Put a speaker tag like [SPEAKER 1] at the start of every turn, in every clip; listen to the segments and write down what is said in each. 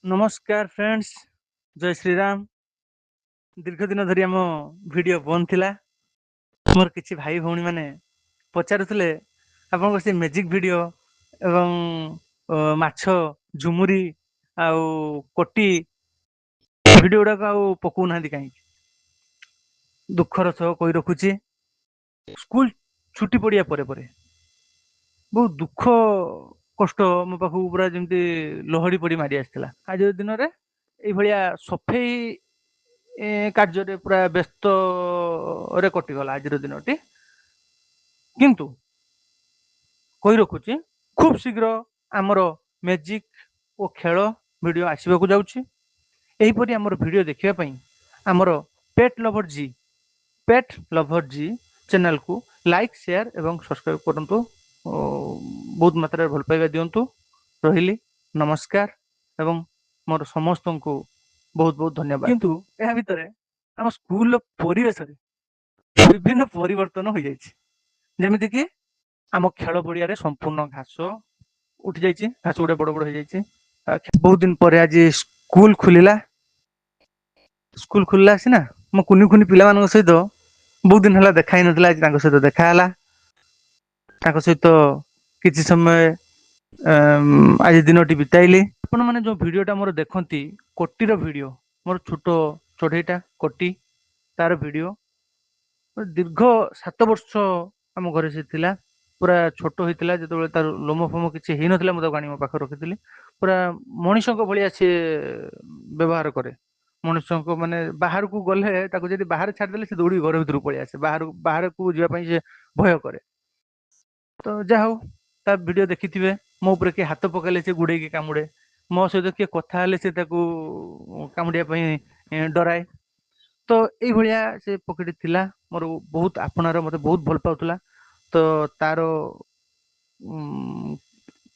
[SPEAKER 1] नमस्कार फ्रेंड्स, जय श्री राम। दीर्घ दिन धरी आम वीडियो बंद थिला। मोर किछि भाई भौणी माने पचारुथिले आपन से मैजिक वीडियो एवं माछ झुमुरी आउ कोटी वीडियो गुड़ाक आउ पकौ नांदी काहे। दुखर सह कहि रखुछि, स्कूल छुट्टी पड़िया परे परे बहुत दुख कष्ट मो पाखु पूरा जेमती लहड़ी पड़ी मारी आसला। आज दिन रे एई भलिया सफेई कार्य पूरा व्यस्त रे कटिगला आज दिनटी। किंतु कहि रखुछि, खूब शीघ्र आमर मैजिक और खेल वीडियो आसवाक जाउछि। एहीपरि आमर वीडियो देखिबा पई आमर पेट लभर जी चैनल को लाइक शेयर एवं सब्सक्राइब करंतु। बहुत मात्रा भल पाइबा दियंतु। रहिली नमस्कार एवं मोर समस्त को बहुत बहुत धन्यवाद। किंतु एहा भितरे आम स्कूल परिवेश विभिन्न परिवर्तन हो जाइछि। जेमिति कि आम खेल पड़िया संपूर्ण घास उठी जाइछि, घास गुड़े बड़ बड़ हो जाइछि। बहुत दिन पर आज स्कूल खुलिला। स्कूल खुलला सिना मो कुनी कुनी पिला मानक सहित बहुत दिन हला देखा ही नथिला। आज तांको सहित देखा हला। तांको सहित किछि समय आज दिनटी बिताइली। आपण माने जो वीडियोटा मोर देखंती कोटीर वीडियो, मोर छोटो चढ़ेईटा कोटी तार वीडियो दीर्घ 7 वर्ष आम घरे से थिला। पूरा छोटो होइतिला जेतेबेले तार लोम फोम किछि हेइ नथिला। मो गाणी मो पाखर रखिथिली। पूरा मनीषक भलिया से व्यवहार करे। मनुष्य माने बाहर को गले ताको जदि बाहर छाड़ देले से दौड़ी घर भीतर पळि आसे। बाहर को जिया पई से भय करे। तो जा हो ता वीडियो देखिथिबे, मो ऊपर के हाथ पकाले से गुडे के कामुडे, मो सहित के कथा हेले से ताको कामुडिया पई डराए। तो एई भलिया से पकेट थिला। मोर बहुत आपनार मते बहुत भल पाउतला। तो तार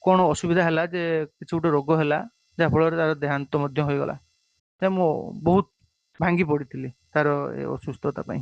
[SPEAKER 1] कोन असुविधा हला जे किछु गोटे रोग हला, जा फल तार देहांत मध्य होई गला। मो बहुत भांगी पड़िथिली तार असुस्थता पई।